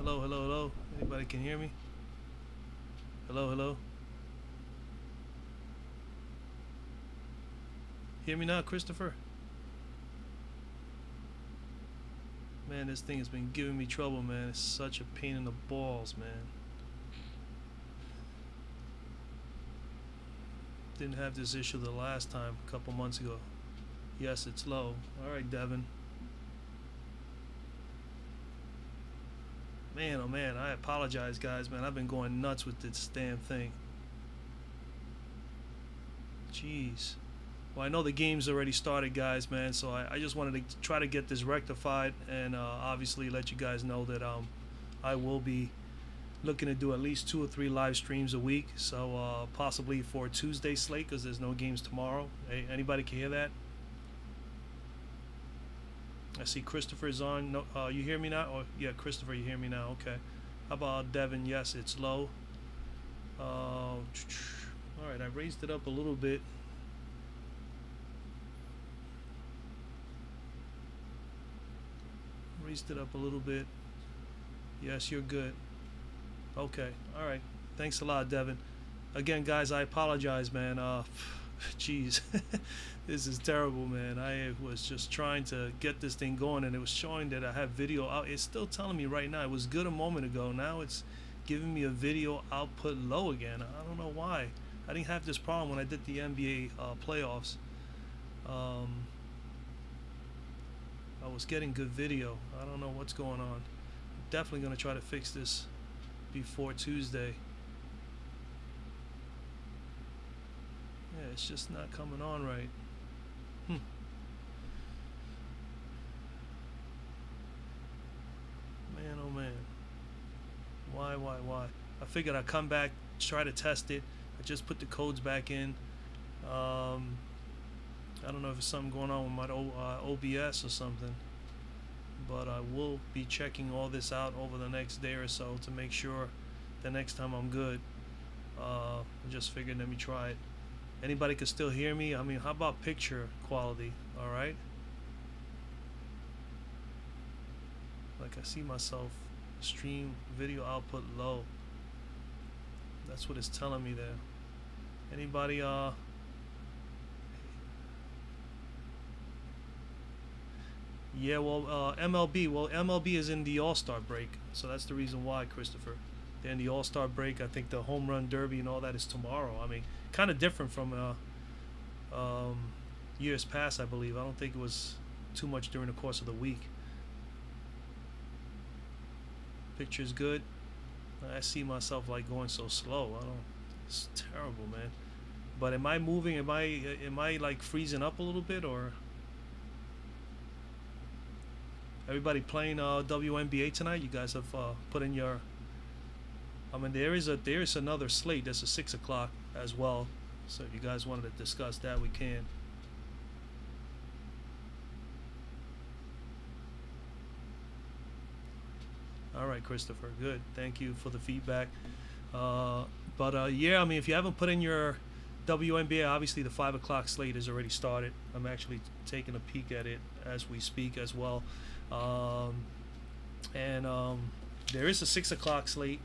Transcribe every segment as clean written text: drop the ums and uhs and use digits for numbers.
Hello, hello, hello. Anybody can hear me? Hello, hello. Hear me now, Christopher? Man, this thing has been giving me trouble, man. It's such a pain in the balls, man. Didn't have this issue the last time, a couple months ago. Yes, it's low. Alright, Devin. Man, oh man, I apologize, guys, man. I've been going nuts with this damn thing. Jeez. Well, I know the game's already started, guys, man, so I just wanted to try to get this rectified and obviously let you guys know that I will be looking to do at least 2 or 3 live streams a week, so possibly for Tuesday slate because there's no games tomorrow. Hey, anybody can hear that? I see Christopher's on. No, you hear me now? Oh, yeah, Christopher, you hear me now? Okay. How about Devin? Yes, it's low. All right, I raised it up a little bit. Raised it up a little bit. Yes, you're good. Okay. All right. Thanks a lot, Devin. Again, guys, I apologize, man. Jeez. This is terrible, man. I was just trying to get this thing going, and it was showing that I have video out. It's still telling me right now. It was good a moment ago. Now it's giving me a video output low again. I don't know why. I didn't have this problem when I did the NBA playoffs. I was getting good video. I don't know what's going on. I'm definitely going to try to fix this before Tuesday. Yeah, it's just not coming on right. Man, oh man. Why? I figured I'd come back, try to test it. I just put the codes back in. I don't know if it's something going on with my OBS or something. But I will be checking all this out over the next day or so to make sure the next time I'm good. I just figured let me try it. Anybody could still hear me? I mean, how about picture quality? All right. Like I see myself stream video output low. That's what it's telling me there. Anybody yeah, well, MLB. Well, MLB is in the All-Star break, so that's the reason why, Christopher. They're in the All-Star break. I think the home run derby and all that is tomorrow. I mean, kind of different from years past, I believe. I don't think it was too much during the course of the week. Picture's good. I see myself like going so slow. I don't. It's terrible, man. But am I moving? Am I like freezing up a little bit or? Everybody playing WNBA tonight? You guys have put in your. I mean, there is another slate. There's a 6 o'clock as well. So if you guys wanted to discuss that, we can. All right, Christopher. Good. Thank you for the feedback. Yeah, I mean, if you haven't put in your WNBA, obviously the 5 o'clock slate is already started. I'm actually taking a peek at it as we speak as well. There is a 6 o'clock slate,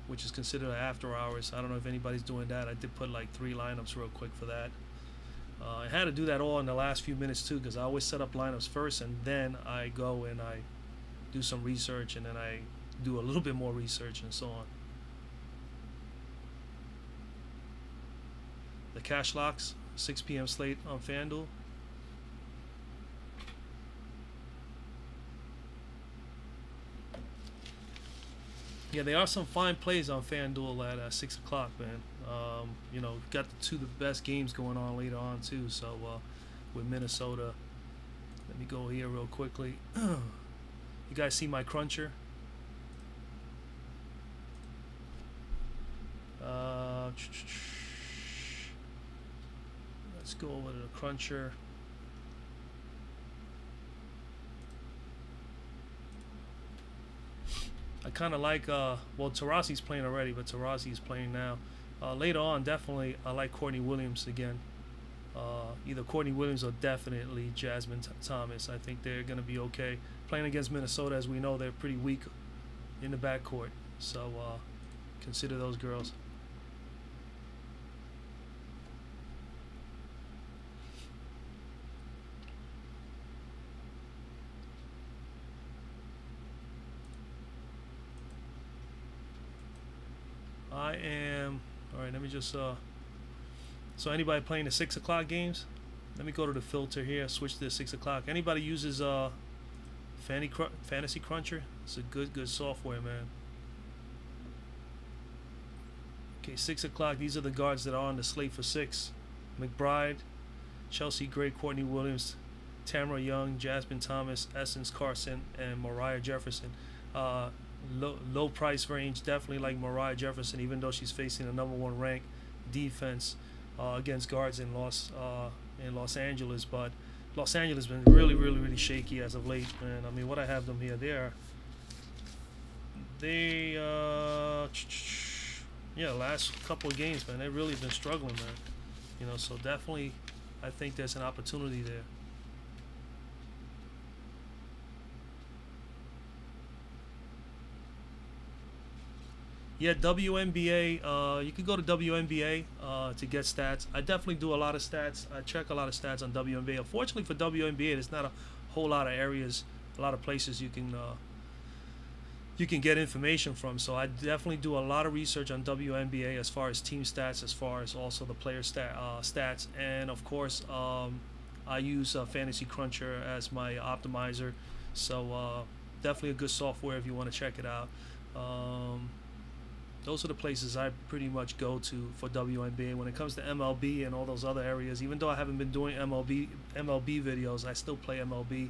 which is considered after hours. I don't know if anybody's doing that. I did put like 3 lineups real quick for that. I had to do that all in the last few minutes too, because I always set up lineups first and then I go and I do some research and then I do a little bit more research and so on. The cash locks, 6 p.m. slate on FanDuel. Yeah, there are some fine plays on FanDuel at 6 o'clock, man. You know, got the 2 of the best games going on later on, too. So, with Minnesota, let me go here real quickly. You guys see my cruncher? Let's go over to the cruncher. I kind of like, well, Taurasi's playing already, but Taurasi's playing now. Later on, definitely, I like Courtney Williams again. Either Courtney Williams or definitely Jasmine Thomas. I think they're going to be okay. Playing against Minnesota, as we know, they're pretty weak in the backcourt. So consider those girls. I am all right. Let me just so anybody playing the 6 o'clock games, let me go to the filter here. Switch to the 6 o'clock. Anybody uses Fantasy Cruncher? It's a good software, man. Okay, 6 o'clock. These are the guards that are on the slate for 6. McBride, Chelsea Gray, Courtney Williams, Tamara Young, Jasmine Thomas, Essence Carson, and Mariah Jefferson. Low price range, definitely like Mariah Jefferson, even though she's facing a #1 ranked defense against guards in Los Angeles. But Los Angeles has been really shaky as of late, man. I mean, what I have them here, yeah, last couple of games, man, they've really been struggling, man. You know, so definitely, I think there's an opportunity there. Yeah, WNBA. You can go to WNBA to get stats. I definitely do a lot of stats. I check a lot of stats on WNBA. Unfortunately for WNBA, there's not a whole lot of areas, a lot of places you can get information from. So I definitely do a lot of research on WNBA as far as team stats, as far as also the player stats, and of course I use Fantasy Cruncher as my optimizer. So definitely a good software if you want to check it out. Those are the places I pretty much go to for WNBA. When it comes to MLB and all those other areas, even though I haven't been doing MLB videos, I still play MLB,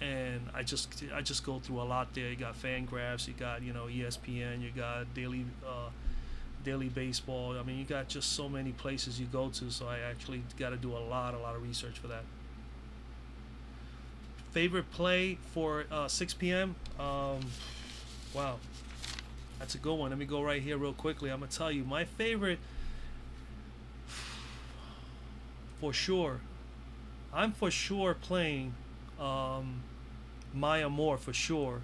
and I just go through a lot there. You got Fangraphs, you got ESPN, you got Daily Baseball. I mean, you got just so many places you go to. So I actually got to do a lot of research for that. Favorite play for 6 p.m. Wow. That's a good one. Let me go right here real quickly. I'm going to tell you my favorite for sure. I'm for sure playing Maya Moore for sure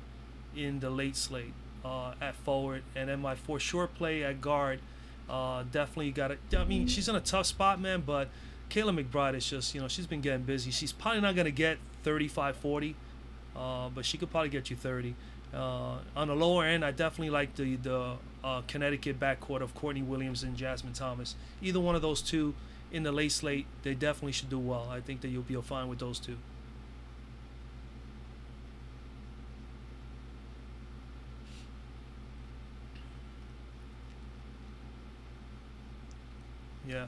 in the late slate at forward. And then my for sure play at guard, definitely got it. I mean, she's in a tough spot, man, but Kayla McBride is just, she's been getting busy. She's probably not going to get 35, 40, but she could probably get you 30. On the lower end, I definitely like the Connecticut backcourt of Courtney Williams and Jasmine Thomas. Either one of those two in the late slate, they definitely should do well. I think that you'll be fine with those two. Yeah.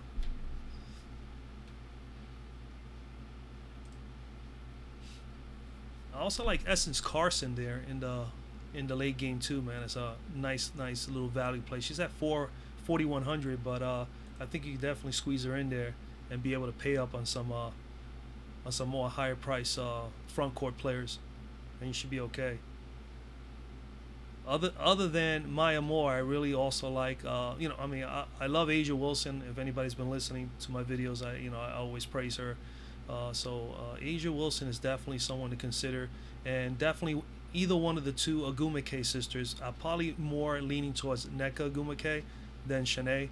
I also like Essence Carson there in the late game too, man. It's a nice little value play. She's at 4,100, but I think you can definitely squeeze her in there and be able to pay up on some more higher price front court players, and you should be okay. Other than Maya Moore, I really also like I love Asia Wilson. If anybody's been listening to my videos, I always praise her. So Asia Wilson is definitely someone to consider, and definitely either one of the two Agumake sisters. I'm probably more leaning towards Nneka Agumake than Shanae,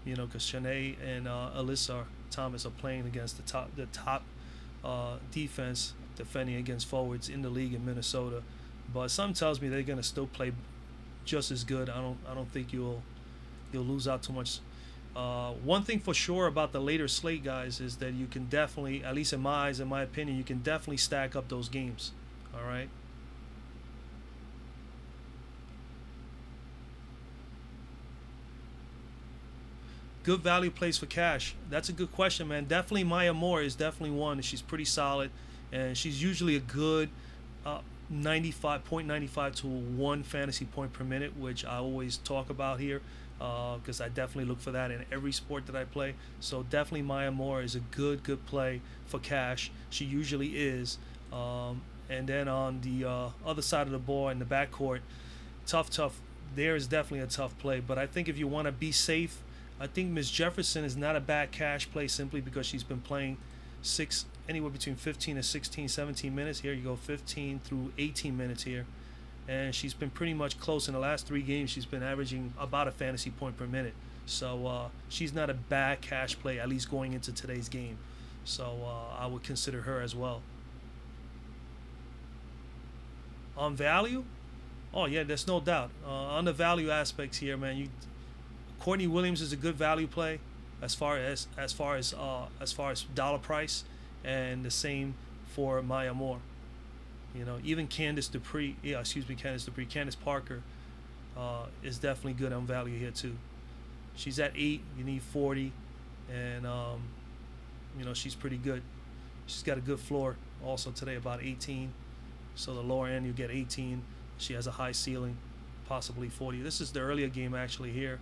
because Shanae and Alyssa Thomas are playing against the top defense defending against forwards in the league in Minnesota. But something tells me they're gonna still play just as good. I don't think you'll lose out too much. One thing for sure about the later slate, guys, is that you can definitely, at least in my eyes, in my opinion, you can definitely stack up those games. All right. Good value plays for cash. That's a good question, man. Definitely Maya Moore is definitely one. She's pretty solid, and she's usually a good 95.95 to 1 fantasy point per minute, which I always talk about here. Because I definitely look for that in every sport that I play. So definitely Maya Moore is a good play for cash. She usually is. And then on the other side of the ball in the backcourt, tough. There is definitely a tough play. But I think if you want to be safe, I think Miss Jefferson is not a bad cash play simply because she's been playing 6 anywhere between 15 to 16, 17 minutes. Here you go, 15 through 18 minutes here. And she's been pretty much close in the last 3 games. She's been averaging about a fantasy point per minute. So she's not a bad cash play, at least going into today's game. So I would consider her as well. On value, oh yeah, there's no doubt. On the value aspects here, man, Courtney Williams is a good value play as far as dollar price, and the same for Maya Moore. You know, even Candice Parker is definitely good on value here too. She's at 8. You need 40, and you know, she's pretty good. She's got a good floor also today, about 18. So the lower end you get 18. She has a high ceiling, possibly 40. This is the earlier game actually here.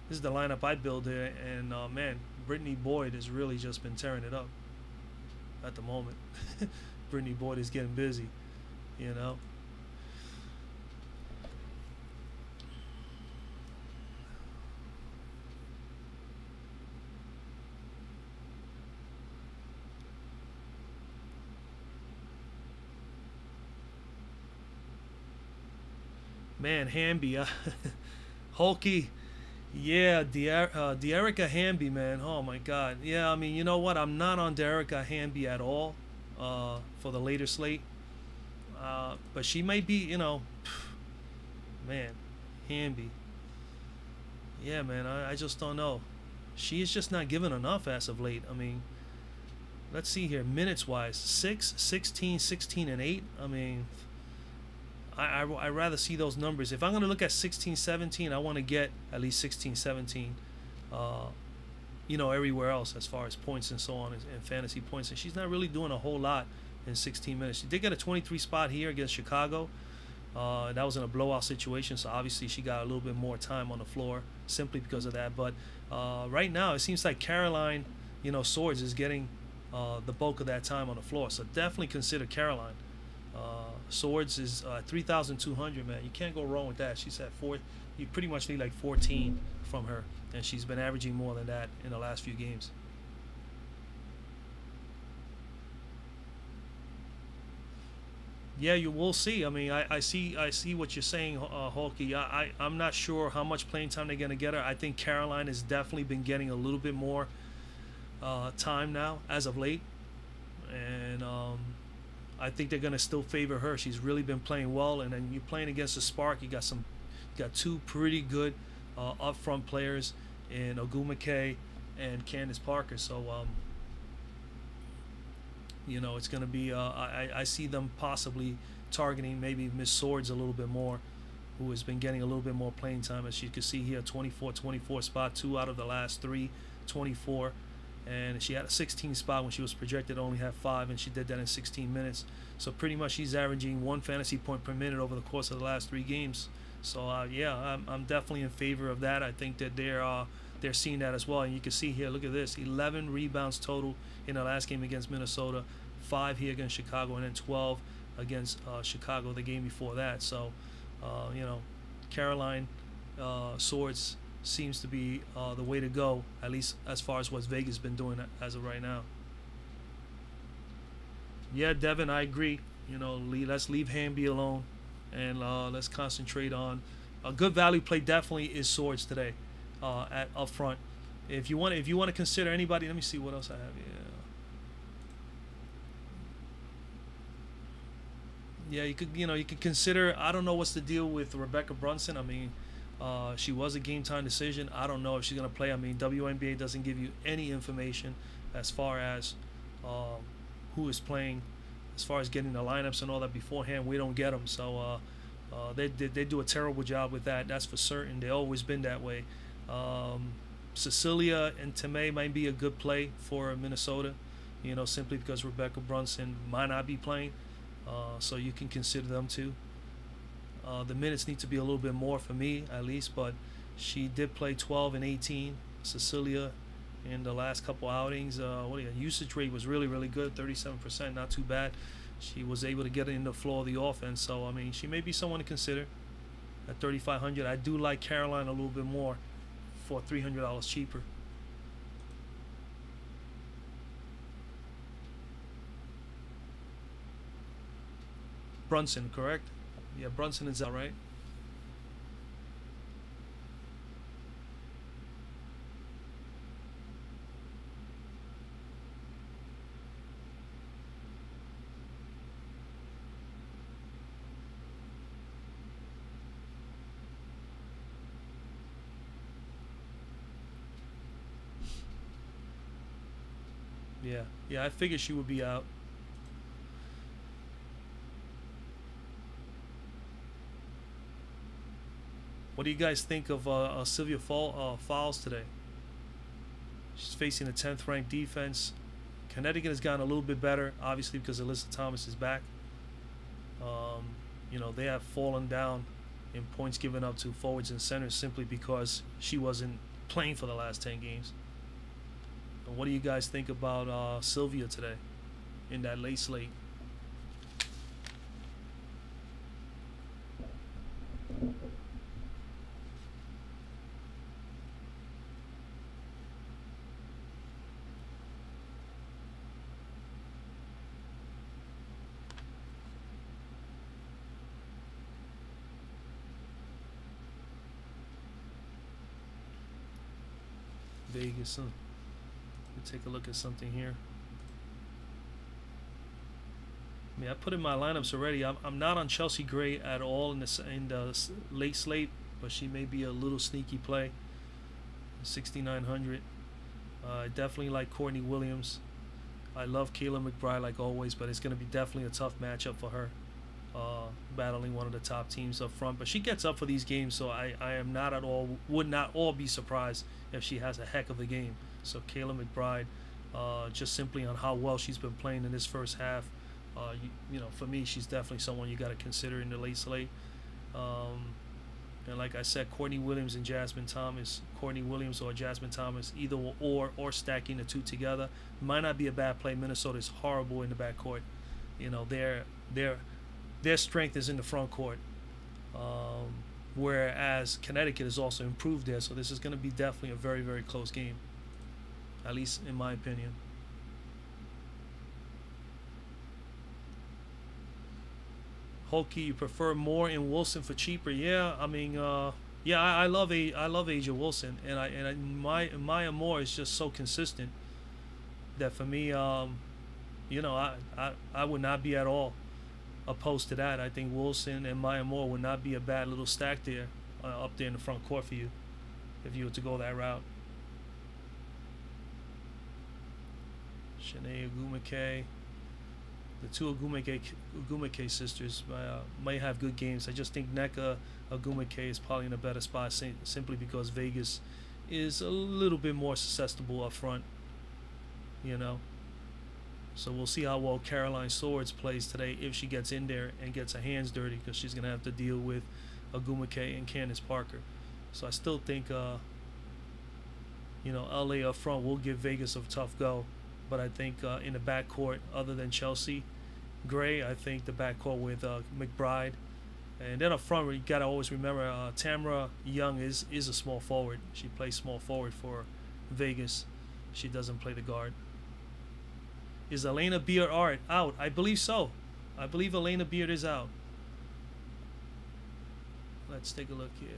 This is the lineup I build here, and man, Brittany Boyd has really just been tearing it up at the moment. Brittany Boyd is getting busy, you know. Man, Hamby, Hulky, yeah, Dearica Hamby, man. Oh my God, yeah. I mean, you know what? I'm not on Dearica Hamby at all for the later slate, but she might be, you know, man, Hamby. Yeah, man, I just don't know. She is just not given enough as of late. I mean, let's see here, minutes wise, 6, 16, 16, and 8. I mean, I rather see those numbers. If I'm going to look at 16, 17, I want to get at least 16, 17, you know, everywhere else as far as points and so on, and fantasy points. And she's not really doing a whole lot in 16 minutes. She did get a 23 spot here against Chicago. That was in a blowout situation, so obviously she got a little bit more time on the floor simply because of that. But right now it seems like Caroline, you know, Swords is getting the bulk of that time on the floor. So definitely consider Caroline. Swords is 3,200, man. You can't go wrong with that. She's at 4. You pretty much need like 14 from her, and she's been averaging more than that in the last few games. Yeah, you will see. I mean, I see what you're saying, Hulky. I'm not sure how much playing time they're gonna get her. I think Caroline has definitely been getting a little bit more time now as of late, and I think they're gonna still favor her. She's really been playing well, and then you're playing against a Spark. You got 2 pretty good upfront players in Ogu McKay and Candice Parker. So you know, it's gonna be. I see them possibly targeting maybe Miss Swords a little bit more, who has been getting a little bit more playing time, as you can see here, 24 spot, 2 out of the last 3, 24. And she had a 16 spot when she was projected to only have 5, and she did that in 16 minutes. So pretty much she's averaging 1 fantasy point per minute over the course of the last 3 games. So yeah, I'm definitely in favor of that. I think that they're seeing that as well. And you can see here, look at this, 11 rebounds total in the last game against Minnesota, 5 here against Chicago, and then 12 against Chicago the game before that. So you know, Caroline Swords seems to be the way to go, at least as far as what Vegas been doing as of right now. Yeah, Devin, I agree. You know, let's leave Hamby alone, and let's concentrate on a good value play. Definitely is Swords today at up front. If you want to consider anybody, let me see what else I have here. Yeah, you could consider. I don't know what's the deal with Rebecca Brunson. I mean, she was a game time decision. I don't know if she's gonna play. I mean, WNBA doesn't give you any information as far as who is playing, as far as getting the lineups and all that beforehand. We don't get them, so they do a terrible job with that. That's for certain. They always been that way. Cecilia and Temay might be a good play for Minnesota, you know, simply because Rebecca Brunson might not be playing, so you can consider them too. The minutes need to be a little bit more for me, at least, but she did play 12 and 18, Cecilia, in the last couple outings. Usage rate was really, really good, 37%, not too bad. She was able to get in the flow of the offense, so, I mean, she may be someone to consider at 3,500. I do like Caroline a little bit more for $300 cheaper. Brunson, correct? Yeah, Brunson is out, right? Yeah, yeah. I figured she would be out. What do you guys think of Sylvia Fowles today? She's facing a 10th ranked defense. Connecticut has gotten a little bit better, obviously because Alyssa Thomas is back. Um, they have fallen down in points given up to forwards and centers simply because she wasn't playing for the last 10 games. And what do you guys think about Sylvia today in that late slate? Vegas. Let me take a look at something here. I mean, I put in my lineups already. I'm not on Chelsea Gray at all in the late slate, but she may be a little sneaky play. 6,900. I definitely like Courtney Williams. I love Kayla McBride like always, but it's going to be definitely a tough matchup for her, battling one of the top teams up front. But she gets up for these games, so I am not at all, would not all be surprised if she has a heck of a game. So Kayla McBride, just simply on how well she's been playing in this first half, for me, she's definitely someone you got to consider in the late slate. And like I said, Courtney Williams and Jasmine Thomas, Courtney Williams or Jasmine Thomas, either or stacking the two together might not be a bad play. Minnesota is horrible in the backcourt. Their strength is in the front court, whereas Connecticut has also improved there. So this is going to be definitely a very, very close game, at least in my opinion. Holkey, you prefer Moore and Wilson for cheaper? Yeah, I mean, yeah, I love Asia Wilson, and Maya Moore is just so consistent that for me, I would not be at all opposed to that. I think Wilson and Maya Moore would not be a bad little stack there, up there in the front court for you, if you were to go that route. Shanae Ogumake. The two Ogumake sisters might have good games. I just think Nneka Ogumake is probably in a better spot simply because Vegas is a little bit more susceptible up front, So we'll see how well Caroline Swords plays today if she gets in there and gets her hands dirty, because she's going to have to deal with Ogumake and Candace Parker. So I still think, LA up front will give Vegas a tough go. But I think in the backcourt, other than Chelsea Gray, I think the backcourt with McBride. And then up front, you got to always remember Tamara Young is a small forward. She plays small forward for Vegas. She doesn't play the guard. Is Elena Beard out? I believe so. I believe Elena Beard is out. Let's take a look here.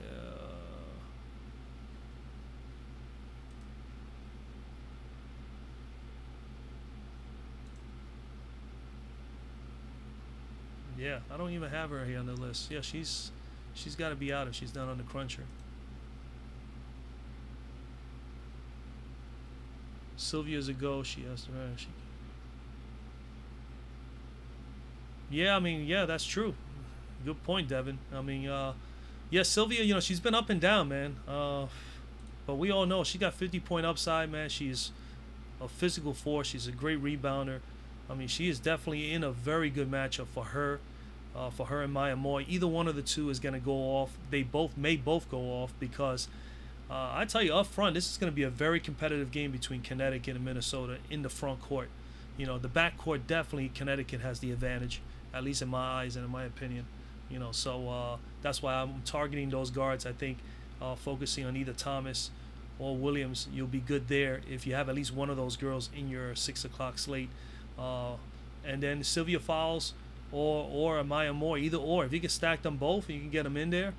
Yeah, I don't even have her here on the list. Yeah, she's got to be out if she's down on the cruncher. Sylvia's a go. She has to. Yeah, I mean, yeah, that's true. Good point, Devin. I mean, yeah, Sylvia, she's been up and down, man. But we all know she got 50-point upside, man. She's a physical force. She's a great rebounder. I mean, she is definitely in a very good matchup for her and Maya Moore. Either one of the two is going to go off. They may both go off because I tell you up front, this is going to be a very competitive game between Connecticut and Minnesota in the front court. The back court, definitely Connecticut has the advantage, at least in my eyes and in my opinion. So that's why I'm targeting those guards. I think focusing on either Thomas or Williams, you'll be good there if you have at least one of those girls in your 6 o'clock slate. And then Sylvia Fowles, or a Maya Moore, either or. If you can stack them both and you can get them in there,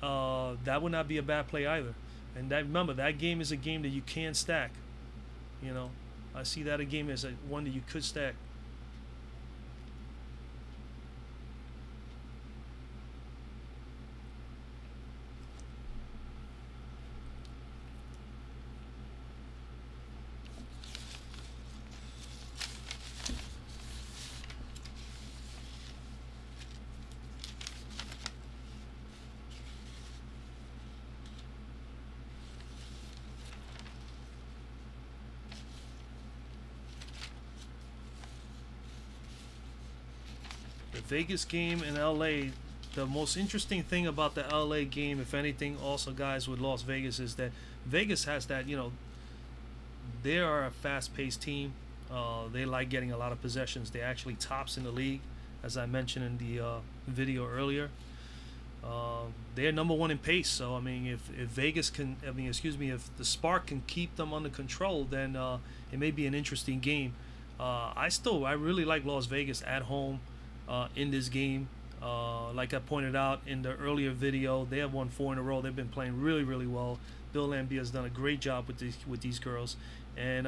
that would not be a bad play either. And that, remember, that game is a game that you can stack. You know, I see that a game as one that you could stack. The Vegas game in LA, the most interesting thing about the LA game, if anything, also guys with Las Vegas, is that Vegas has that, they are a fast-paced team. They like getting a lot of possessions. They're actually tops in the league, as I mentioned in the video earlier. They're number one in pace. So I mean, if Vegas can, if the Spark can keep them under control, then it may be an interesting game. I really like Las Vegas at home in this game. Like I pointed out in the earlier video, they have won 4 in a row. They've been playing really, really well. Bill Laimbeer has done a great job with these girls, and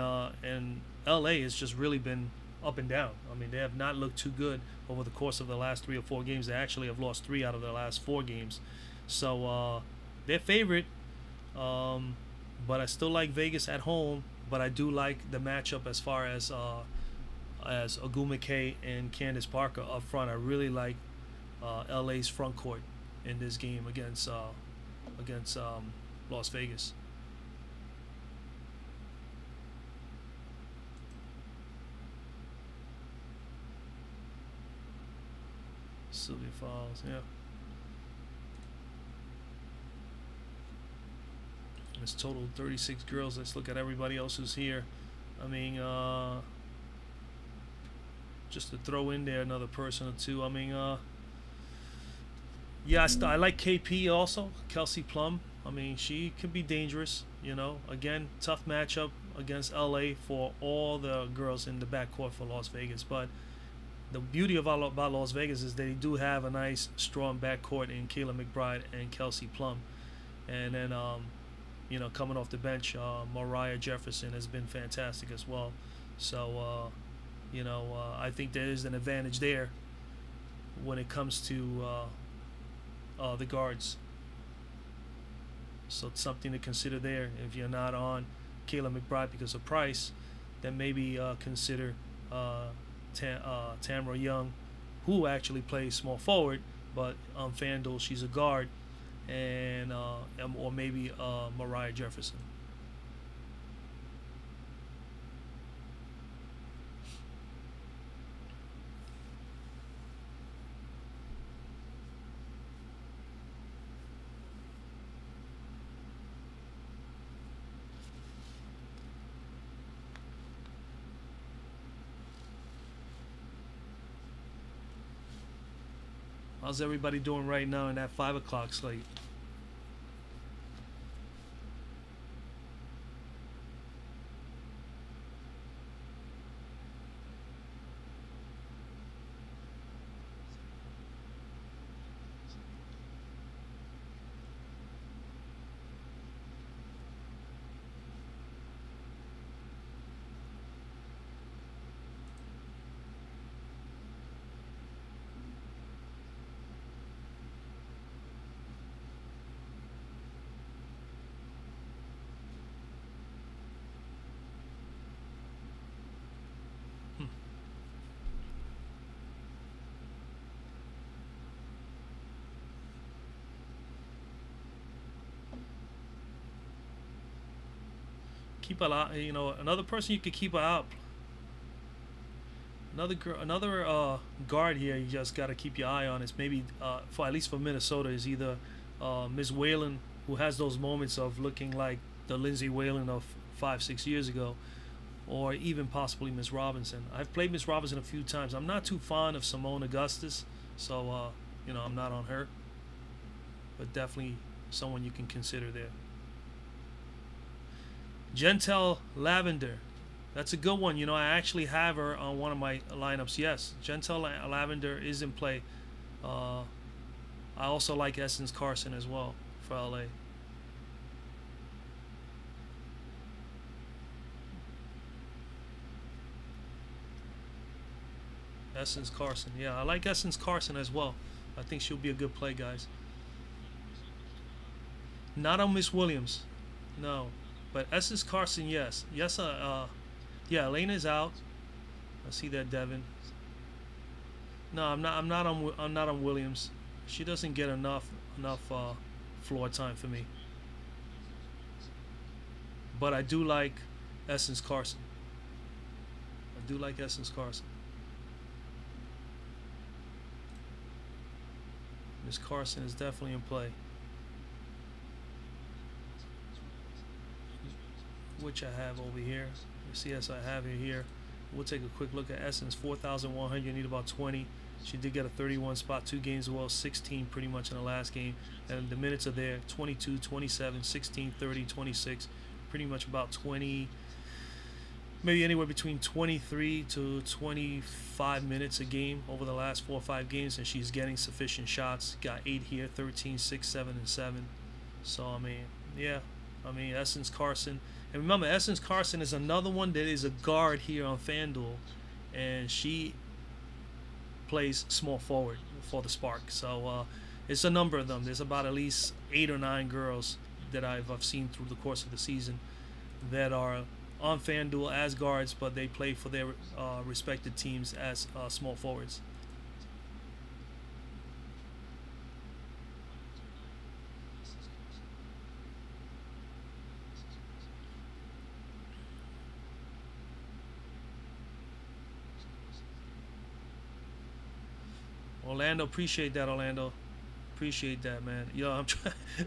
LA has just really been up and down. I mean, they have not looked too good over the course of the last 3 or 4 games. They actually have lost 3 out of their last 4 games. So they're favorite, but I still like Vegas at home. But I do like the matchup as far as Agu McKay and Candace Parker up front. I really like LA's front court in this game against Las Vegas. Sylvia Falls, yeah. It's total 36 girls. Let's look at everybody else who's here. I mean, just to throw in there another person or two. I mean, yeah, I like KP also, Kelsey Plum. I mean, she could be dangerous. Again, tough matchup against LA for all the girls in the backcourt for Las Vegas. But the beauty about Las Vegas is they do have a nice, strong backcourt in Kayla McBride and Kelsey Plum. And then, coming off the bench, Mariah Jefferson has been fantastic as well. So, I think there is an advantage there when it comes to the guards. So it's something to consider there. If you're not on Kayla McBride because of price, then maybe consider Tamara Young, who actually plays small forward, but on FanDuel she's a guard, and or maybe Mariah Jefferson. How's everybody doing right now in that 5 o'clock slate? Keep an eye, another person you could keep an eye out. Another guard here you just got to keep your eye on is maybe for at least for Minnesota is either Ms. Whalen, who has those moments of looking like the Lindsay Whalen of 5-6 years ago, or even possibly Ms. Robinson. I've played Ms. Robinson a few times. I'm not too fond of Simone Augustus, so I'm not on her, but definitely someone you can consider there. Gentle Lavender, That's a good one. You know, I actually have her on one of my lineups. Yes, Gentle Lavender is in play. Uh, I also like Essence Carson as well for LA. Essence Carson. Yeah, I like Essence Carson as well. I think she'll be a good play, guys. Not on Miss Williams. No. But Essence Carson, yes. Yes, yeah, Elena's out. I see that, Devin. No, I'm not on Williams. She doesn't get enough floor time for me. But I do like Essence Carson. I do like Essence Carson. Miss Carson is definitely in play. Which I have over here. You see, yes, I have it here. We'll take a quick look at Essence. 4,100. You need about 20. She did get a 31 spot, 2 games well, 16 pretty much in the last game. And the minutes are there: 22, 27, 16, 30, 26. Pretty much about 20, maybe anywhere between 23 to 25 minutes a game over the last 4 or 5 games. And she's getting sufficient shots. Got 8 here: 13, 6, 7, and 7. So, I mean, yeah. I mean, Essence Carson. And remember, Essence Carson is another one that is a guard here on FanDuel. And she plays small forward for the Spark. So it's a number of them. There's about at least 8 or 9 girls that I've seen through the course of the season that are on FanDuel as guards, but they play for their respected teams as small forwards. Orlando, appreciate that, Orlando. Appreciate that, man. You know, I'm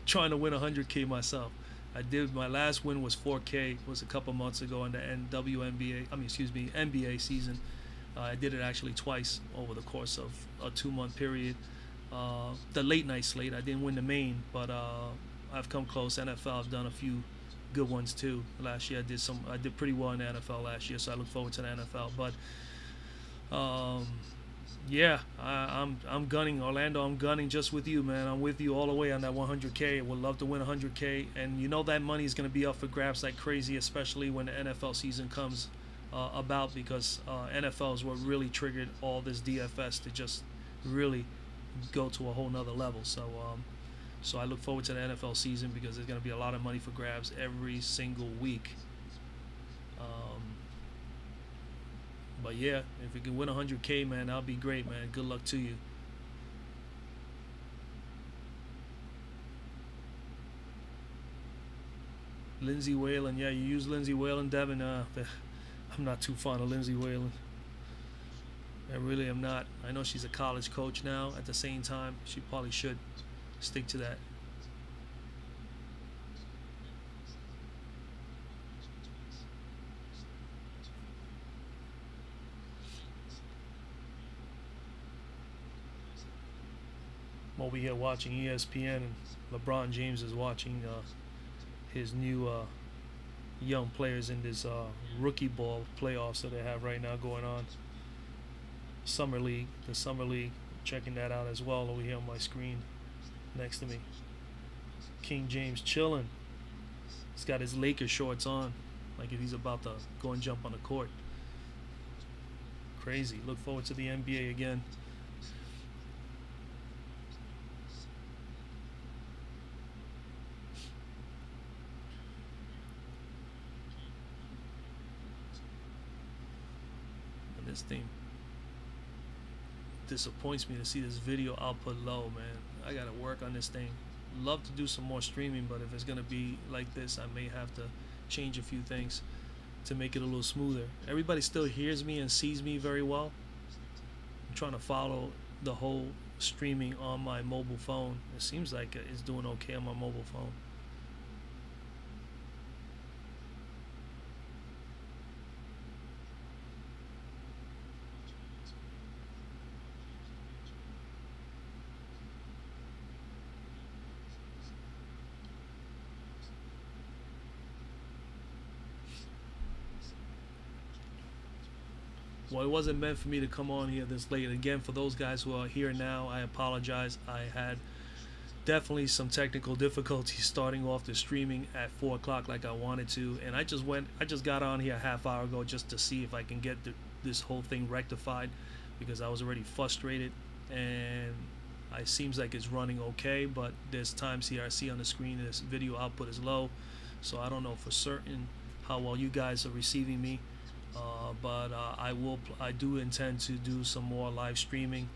trying to win 100K myself. I did. My last win was 4K. It was a couple months ago in the WNBA. I mean, excuse me, NBA season. I did it actually twice over the course of a 2-month period. The late night slate, I didn't win the main, but I've come close. NFL, I've done a few good ones too. Last year, I did pretty well in the NFL last year, so I look forward to the NFL. But yeah, I'm gunning, Orlando. I'm gunning just with you, man. I'm with you all the way on that 100K. Would love to win 100K, and you know that money is going to be up for grabs like crazy, especially when the NFL season comes about, because NFL is what really triggered all this DFS to just really go to a whole nother level. So I look forward to the NFL season because there's going to be a lot of money for grabs every single week. But yeah, if you can win 100K, man, that'll be great, man. Good luck to you. Lindsay Whalen, yeah, you use Lindsay Whalen, Devin. I'm not too fond of Lindsay Whalen. I really am not. I know she's a college coach now. At the same time, she probably should stick to that. I'm over here watching ESPN, and LeBron James is watching his new young players in this rookie ball playoffs that they have right now going on. The Summer League, checking that out as well over here on my screen next to me. King James chilling. He's got his Lakers shorts on, like if he's about to go and jump on the court. Crazy. Look forward to the NBA again. And this thing disappoints me to see this video output low, man. I gotta work on this thing. Love to do some more streaming, but if it's gonna be like this, I may have to change a few things to make it a little smoother. Everybody still hears me and sees me very well. I'm trying to follow the whole streaming on my mobile phone. It seems like it's doing okay on my mobile phone. Well, it wasn't meant for me to come on here this late. Again, for those guys who are here now, I apologize. I had definitely some technical difficulties starting off the streaming at 4 o'clock like I wanted to, and I just got on here a half hour ago just to see if I can get this whole thing rectified, because I was already frustrated, and it seems like it's running okay, but there's times here I see on the screen this video output is low, so I don't know for certain how well you guys are receiving me, but I do intend to do some more live streaming.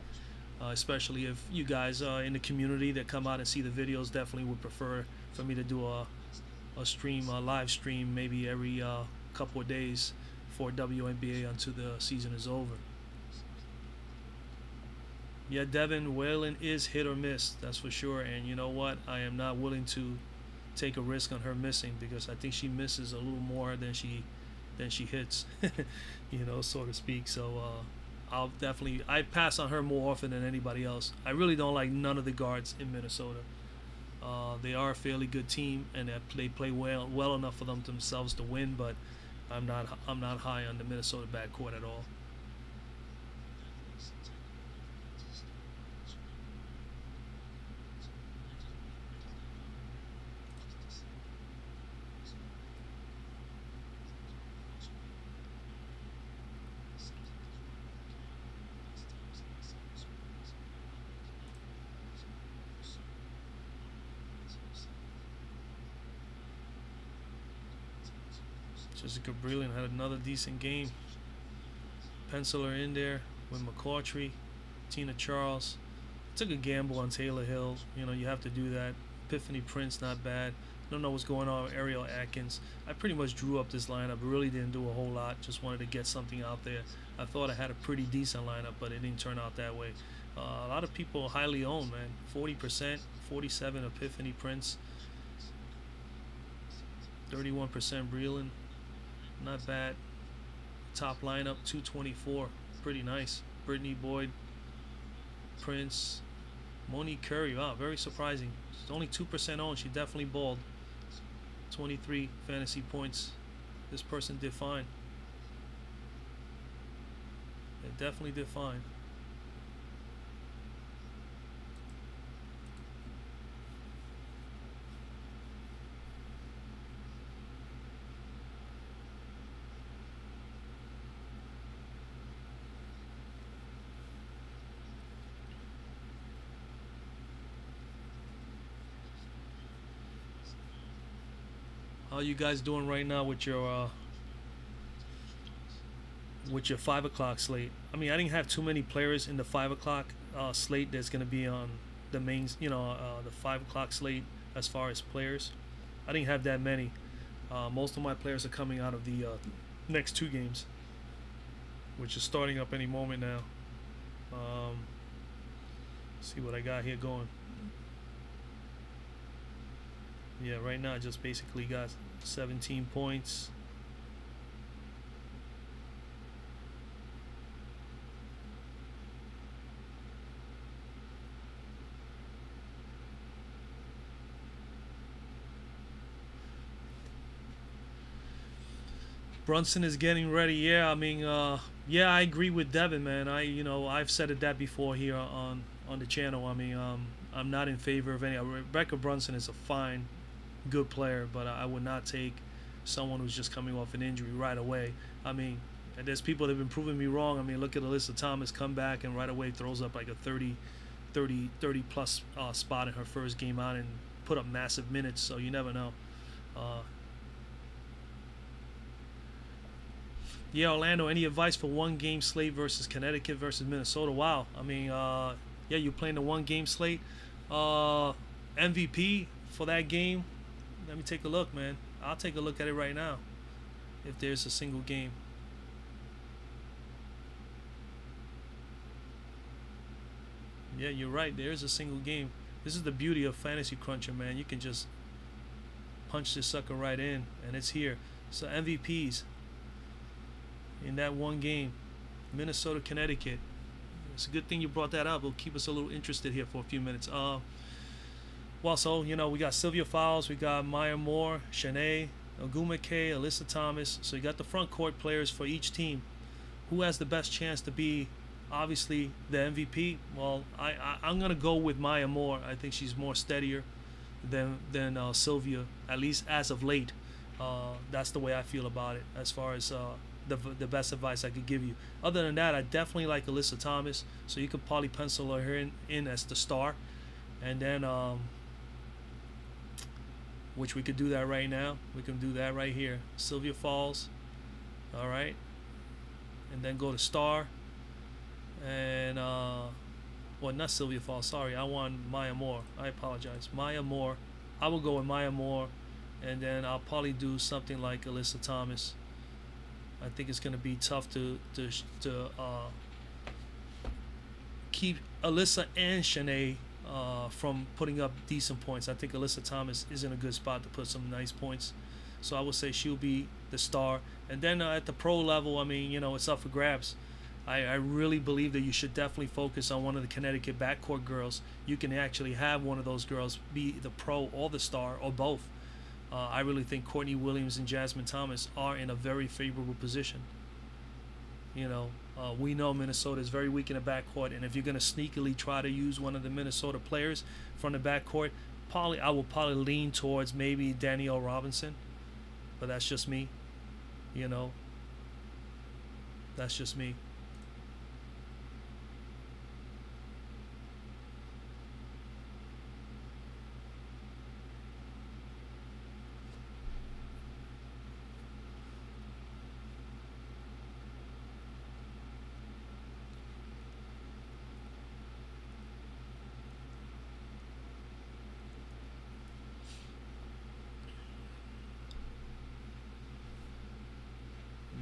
Especially if you guys are in the community that come out and see the videos, definitely would prefer for me to do a live stream, maybe every couple of days for WNBA until the season is over. Yeah, Devin, Whalen is hit or miss, that's for sure. And you know what? I am not willing to take a risk on her missing, because I think she misses a little more than she hits, you know, so to speak. So I pass on her more often than anybody else. I really don't like none of the guards in Minnesota. They are a fairly good team, and they play well enough for them themselves to win. But I'm not high on the Minnesota backcourt at all. Jessica Breland had another decent game. Pencil her in there with McCautry, Tina Charles. Took a gamble on Taylor Hill. You know, you have to do that. Epiphany Prince, not bad. Don't know what's going on with Ariel Atkins. I pretty much drew up this lineup. Really didn't do a whole lot. Just wanted to get something out there. I thought I had a pretty decent lineup, but it didn't turn out that way. A lot of people highly owned, man. 40%, 47 Epiphany Prince, 31% Breland. Not bad. Top lineup 224, pretty nice. Brittany Boyd, Prince, Monique Curry. Wow, very surprising. She's only 2% owned. She definitely balled. 23 fantasy points. This person did fine. They definitely did fine. How you guys doing right now with your 5 o'clock slate? I mean, I didn't have too many players in the 5 o'clock slate that's going to be on the mains, the 5 o'clock slate as far as players. I didn't have that many. Most of my players are coming out of the next 2 games, which is starting up any moment now. See what I got here going. Yeah, right now I just basically got 17 points. Brunson is getting ready. Yeah, I mean, yeah, I agree with Devin, man. I've said that before here on the channel. I mean, I'm not in favor of any. Rebecca Brunson is a fine, good player, but I would not take someone who's just coming off an injury right away. I mean, and there's people that have been proving me wrong. I mean, look at Alyssa Thomas, come back and right away throws up like a 30 plus spot in her first game out and put up massive minutes, so you never know. Yeah, Orlando, any advice for 1 game slate versus Connecticut versus Minnesota? Wow. I mean, yeah, you're playing the 1 game slate. MVP for that game, let me take a look, man. I'll take a look at it right now if there's a single game. Yeah, you're right. There is a single game. This is the beauty of Fantasy Cruncher, man. You can just punch this sucker right in, and it's here. So MVPs in that 1 game, Minnesota, Connecticut. It's a good thing you brought that up. It'll keep us a little interested here for a few minutes. Well, so, we got Sylvia Fowles, we got Maya Moore, Shanae, Ogumake, Alyssa Thomas. So you got the front court players for each team. who has the best chance to be obviously the MVP? Well, I'm gonna go with Maya Moore. I think she's more steadier than Sylvia, at least as of late. That's the way I feel about it as far as the best advice I could give you. Other than that, I definitely like Alyssa Thomas, so you could probably pencil her in as the star, and then which we could do that right now. We can do that right here. Sylvia Falls, all right, and then go to star, and well, not Sylvia Falls. Sorry, I want Maya Moore. I apologize, Maya Moore. I will go with Maya Moore, and then I'll probably do something like Alyssa Thomas. I think it's going to be tough to keep Alyssa and Shanae from putting up decent points. I think Alyssa Thomas is in a good spot to put some nice points. So I would say she'll be the star. And then at the pro level, I mean, it's up for grabs. I really believe that you should definitely focus on one of the Connecticut backcourt girls. You can actually have one of those girls be the pro or the star or both. I really think Courtney Williams and Jasmine Thomas are in a very favorable position. We know Minnesota is very weak in the backcourt, and if you're going to sneakily try to use one of the Minnesota players from the backcourt, I will probably lean towards maybe Danielle Robinson, but that's just me. That's just me.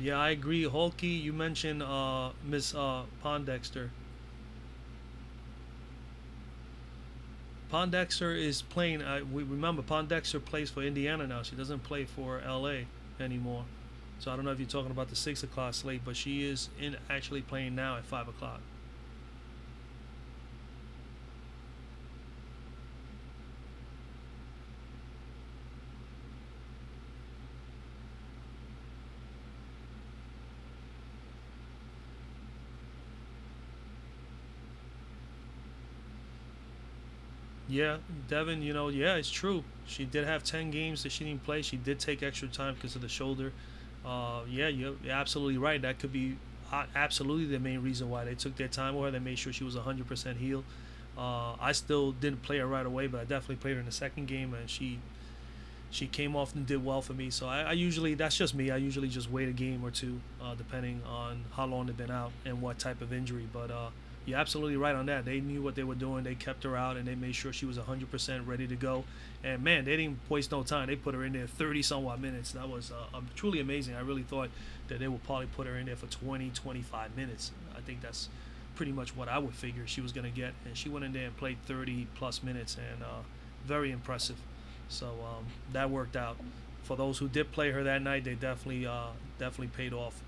Yeah, I agree. Holkey, you mentioned Miss Pondexter. Pondexter is playing. We remember Pondexter plays for Indiana now. She doesn't play for LA anymore. So I don't know if you're talking about the 6 o'clock slate, but she is actually playing now at 5 o'clock. Yeah, Devin, yeah, it's true. She did have 10 games that she didn't play. She did take extra time because of the shoulder. Yeah, you're absolutely right. That could be absolutely the main reason why they took their time with her. They made sure she was 100% healed. I still didn't play her right away, but I definitely played her in the second game, and she came off and did well for me. So I usually, that's just me. I usually just wait a game or two, depending on how long they've been out and what type of injury. But you're absolutely right on that. They knew what they were doing. They kept her out, and they made sure she was 100% ready to go. And, man, they didn't waste no time. They put her in there 30-somewhat minutes. That was truly amazing. I really thought that they would probably put her in there for 20, 25 minutes. I think that's pretty much what I would figure she was going to get. And she went in there and played 30-plus minutes, and very impressive. So that worked out. For those who did play her that night, they definitely paid off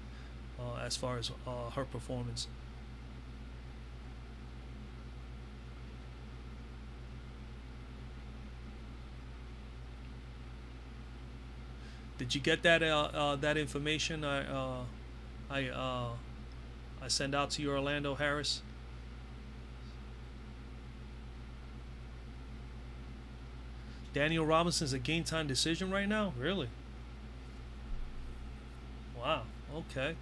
as far as her performance. Did you get that information I sent out to you, Orlando Harris? Daniel Robinson's a game time decision right now? Really? Wow. Okay.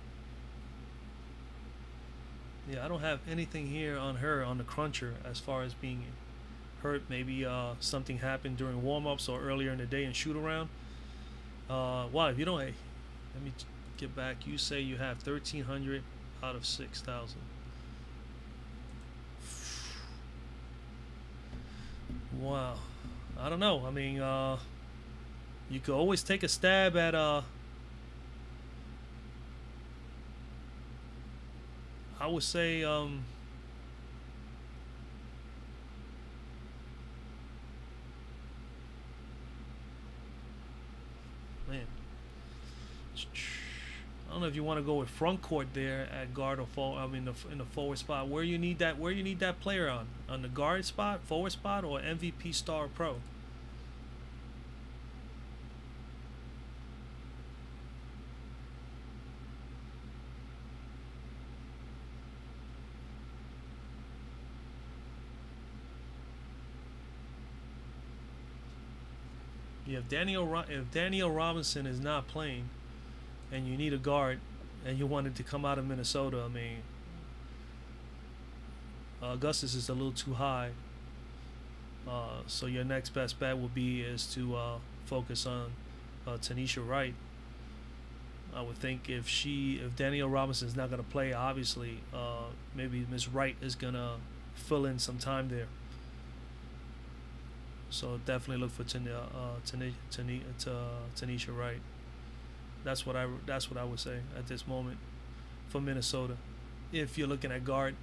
Yeah, I don't have anything here on her on the cruncher as far as being hurt. Maybe something happened during warm-ups or earlier in the day in shoot-around. Wow, if you don't, hey, let me get back. You say you have 1,300 out of 6,000. Wow. I don't know. I mean, you could always take a stab at I would say man, I don't know if you want to go with front court there at guard or forward. I mean, in the forward spot, where you need that player on the guard spot, forward spot, or MVP star pro. Yeah, if Danielle Robinson is not playing, and you need a guard, and you wanted to come out of Minnesota, I mean, Augustus is a little too high. So your next best bet would be is to focus on Tanisha Wright. I would think if Danielle Robinson is not going to play, obviously, maybe Miss Wright is going to fill in some time there. So definitely look for Tanisha Wright. That's what I would say at this moment for Minnesota. If you're looking at guard.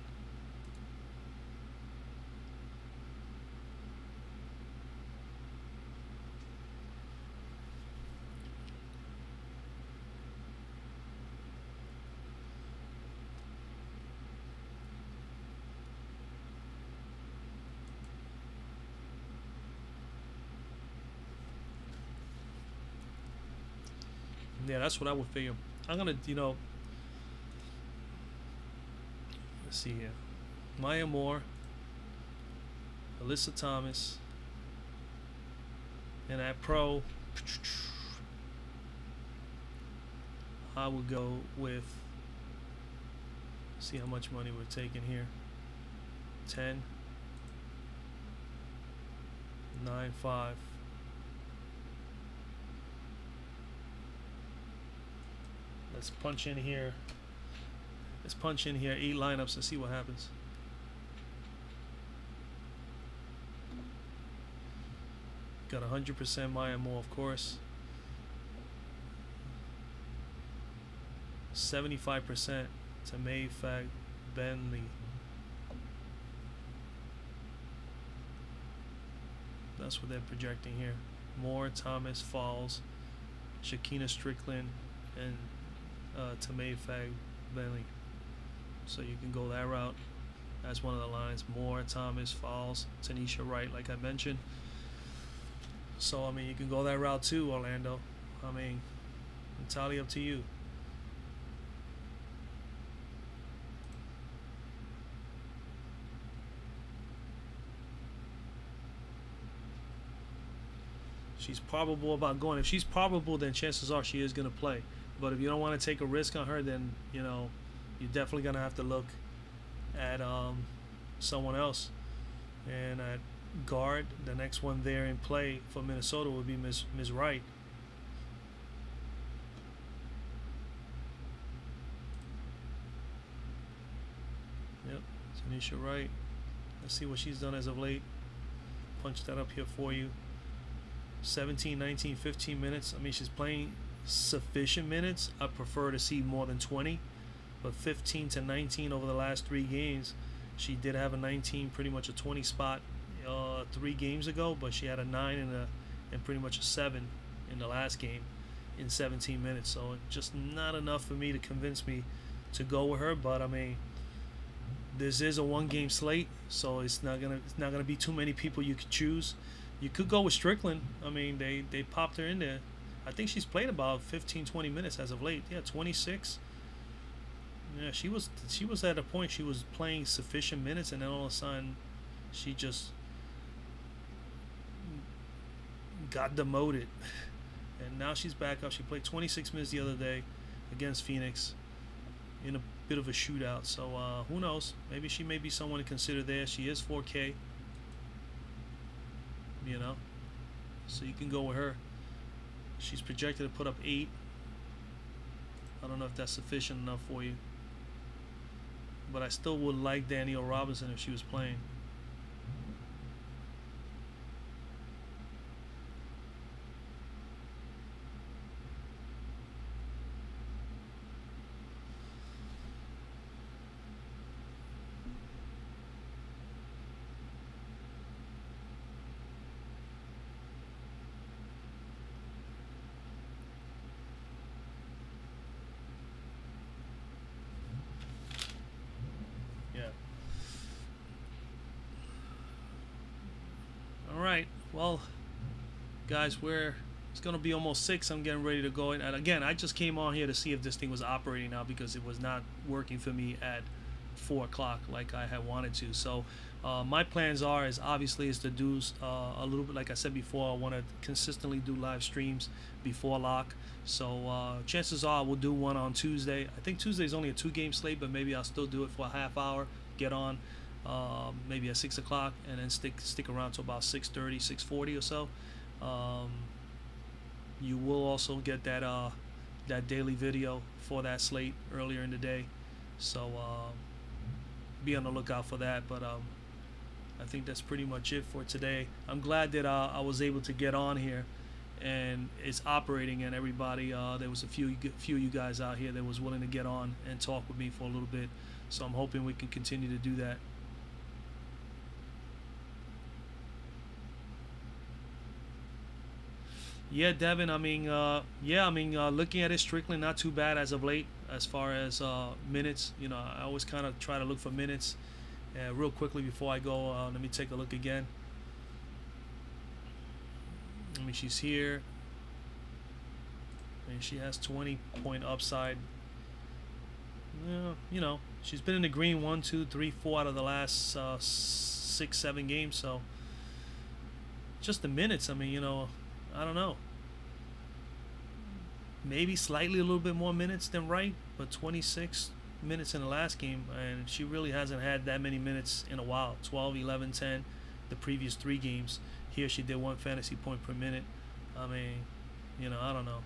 Yeah, that's what I would figure. I'm gonna, let's see here. Maya Moore, Alyssa Thomas, and at pro, I would go with, see how much money we're taking here. 10, 9, 5. Let's punch in here. Let's punch in here 8 lineups and see what happens. Got 100% Maya Moore, of course. 75% to May Fag Bentley. That's what they're projecting here. Moore, Thomas, Falls, Shakina Strickland, and Tamay Fag Bentley. So you can go that route. That's one of the lines. Moore, Thomas, Falls, Tanisha Wright, like I mentioned. So, I mean, you can go that route too, Orlando. I mean, entirely up to you. She's probable about going. If she's probable, then chances are she is going to play. But if you don't want to take a risk on her, then, you're definitely going to have to look at someone else. And at guard, the next one there in play for Minnesota would be Ms. Wright. Yep, Tanisha Wright. Let's see what she's done as of late. Punch that up here for you. 17, 19, 15 minutes. I mean, she's playing sufficient minutes. I prefer to see more than 20, but 15 to 19 over the last 3 games. She did have a 19, pretty much a 20 spot 3 games ago, but she had a 9 and pretty much a 7 in the last game in 17 minutes. So just not enough for me to convince me to go with her. But I mean, this is a 1-game slate, so it's not gonna be too many people you could choose. You could go with Strickland. I mean, they popped her in there. I think she's played about 15, 20 minutes as of late. Yeah, 26. Yeah, she was at a point she was playing sufficient minutes, and then all of a sudden she just got demoted. And now she's back up. She played 26 minutes the other day against Phoenix in a bit of a shootout. So who knows? Maybe she may be someone to consider there. She is 4K. So you can go with her. She's projected to put up 8. I don't know if that's sufficient enough for you, but I still would like Danielle Robinson if she was playing. Alright, well, guys, it's going to be almost 6. I'm getting ready to go. And again, I just came on here to see if this thing was operating now because it was not working for me at 4 o'clock like I had wanted to. So my plans is obviously to do a little bit, like I said before, I want to consistently do live streams before lock. So chances are we'll do one on Tuesday. I think Tuesday is only a 2-game slate, but maybe I'll still do it for a half hour, get on maybe at 6 o'clock, and then stick around to about 6:30, 6:40 or so. You will also get that daily video for that slate earlier in the day, so be on the lookout for that. But I think that's pretty much it for today. I'm glad that I was able to get on here and it's operating, and everybody there was a few of you guys out here that was willing to get on and talk with me for a little bit, so I'm hoping we can continue to do that. Yeah, Devin, looking at it strictly, not too bad as of late as far as minutes. I always kind of try to look for minutes. Real quickly before I go, let me take a look again. She's here, and she has 20-point upside. She's been in the green 1, 2, 3, 4 out of the last 6, 7 games. So just the minutes. I don't know. Maybe slightly a little bit more minutes than Wright, but 26 minutes in the last game, and she really hasn't had that many minutes in a while. 12, 11, 10 the previous 3 games. Here she did 1 fantasy point per minute. I don't know.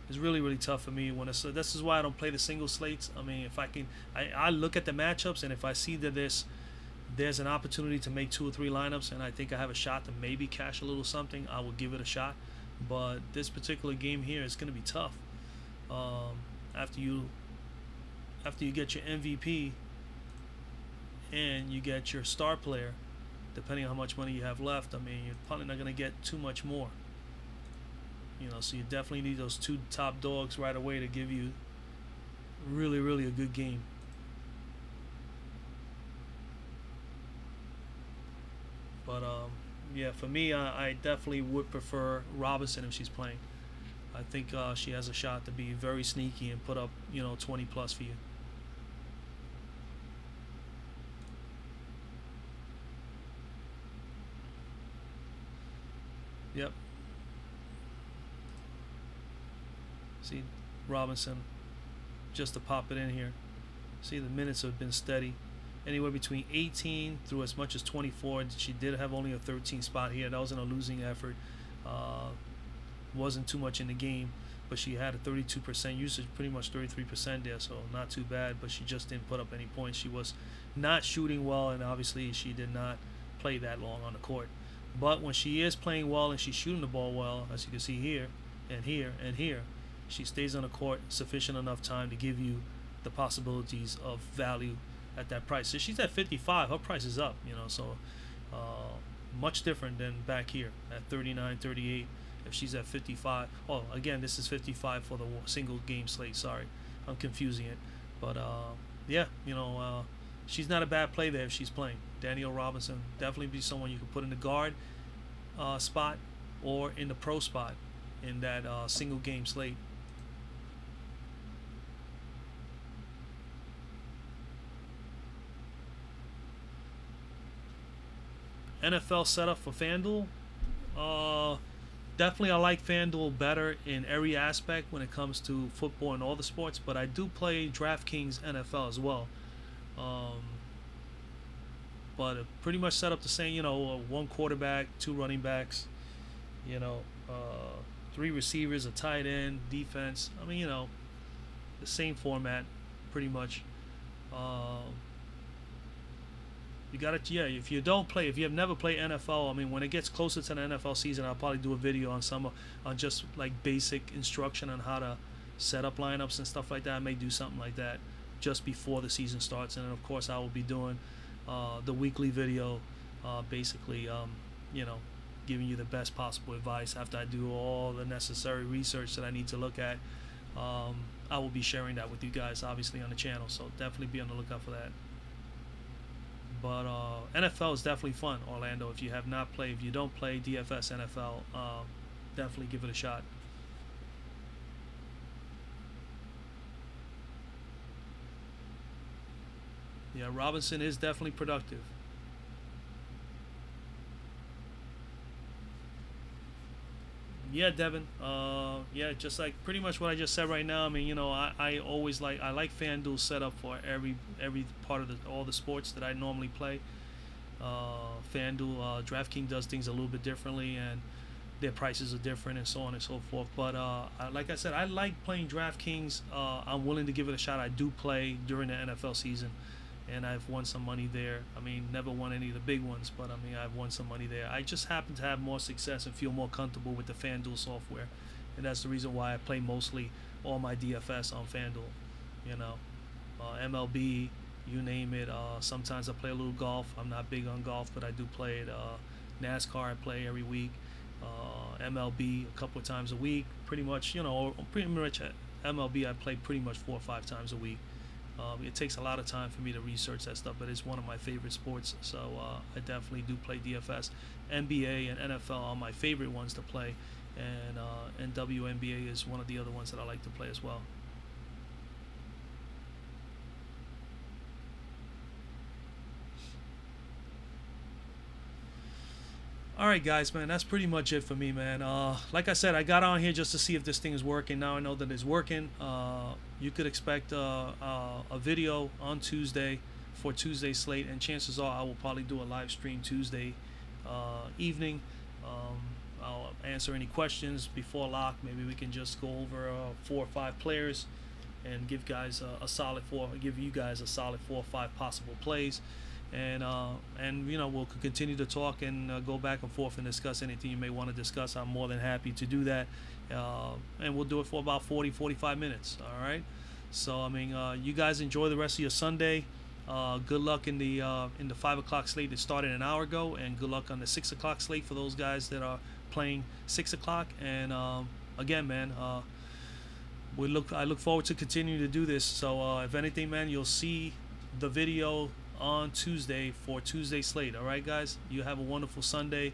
It's really, really tough for me this is why I don't play the single slates. If I can, I look at the matchups, and if I see that there's an opportunity to make 2 or 3 lineups, and I think I have a shot to maybe cash a little something, I will give it a shot. But this particular game here is going to be tough. After you get your MVP and you get your star player, depending on how much money you have left, you're probably not going to get too much more. So you definitely need those 2 top dogs right away to give you really, really a good game. But yeah, for me, I definitely would prefer Robinson if she's playing. I think she has a shot to be very sneaky and put up 20 plus for you. Yep. See, Robinson, just to pop it in here. See, the minutes have been steady, anywhere between 18 through as much as 24. She did have only a 13 spot here. That wasn't a losing effort. Wasn't too much in the game, but she had a 32% usage, pretty much 33% there, so not too bad. But she just didn't put up any points. She was not shooting well, and obviously she did not play that long on the court. But when she is playing well and she's shooting the ball well, as you can see here and here and here, she stays on the court sufficient enough time to give you the possibilities of value at that price. So she's at 55, her price is up, so much different than back here at 39, 38. If she's at 55, oh, again, this is 55 for the single game slate. Sorry, I'm confusing it. But yeah, she's not a bad play there if she's playing. Danielle Robinson, definitely be someone you can put in the guard spot or in the pro spot in that single game slate. NFL setup for FanDuel. Definitely I like FanDuel better in every aspect when it comes to football and all the sports, but I do play DraftKings NFL as well. But pretty much set up the same, 1 quarterback, 2 running backs, 3 receivers, a tight end, defense. The same format pretty much. You got it. Yeah, if you have never played NFL, when it gets closer to the NFL season, I'll probably do a video on just like basic instruction on how to set up lineups and stuff like that. I may do something like that just before the season starts, and then of course I will be doing the weekly video, basically, giving you the best possible advice after I do all the necessary research that I need to look at. I will be sharing that with you guys, obviously, on the channel, so definitely be on the lookout for that. But NFL is definitely fun, Orlando. If you don't play DFS NFL, definitely give it a shot. Yeah, Robinson is definitely productive. Yeah, Devin. Yeah, just like pretty much what I just said right now. I mean, I always I like FanDuel setup for every part of all the sports that I normally play. FanDuel, DraftKings does things a little bit differently, and their prices are different, and so on and so forth. But like I said, I like playing DraftKings. I'm willing to give it a shot. I do play during the NFL season, and I've won some money there. I mean, never won any of the big ones, but I mean, I've won some money there. I just happen to have more success and feel more comfortable with the FanDuel software, and that's the reason why I play mostly all my DFS on FanDuel. You know, MLB, you name it. Sometimes I play a little golf. I'm not big on golf, but I do play it. NASCAR I play every week. MLB a couple of times a week. Pretty much, pretty much at MLB I play pretty much 4 or 5 times a week. It takes a lot of time for me to research that stuff, but it's one of my favorite sports, so I definitely do play DFS. NBA and NFL are my favorite ones to play, and WNBA is one of the other ones that I like to play as well. All right, guys, man, that's pretty much it for me, man. Like I said, I got on here just to see if this thing is working. Now I know that it's working. You could expect a video on Tuesday for Tuesday Slate, and chances are I will probably do a live stream Tuesday evening. I'll answer any questions before lock. Maybe we can just go over 4 or 5 players and give guys a solid give you guys a solid 4 or 5 possible plays, and we'll continue to talk and go back and forth and discuss anything you may want to discuss. I'm more than happy to do that, and we'll do it for about 40-45 minutes. All right, so I mean, you guys enjoy the rest of your Sunday. Good luck in the 5 o'clock slate that started an hour ago, and good luck on the 6 o'clock slate for those guys that are playing 6 o'clock. And again, man, I look forward to continuing to do this. So if anything, man, you'll see the video on Tuesday for Tuesday Slate. All right, guys, you have a wonderful Sunday,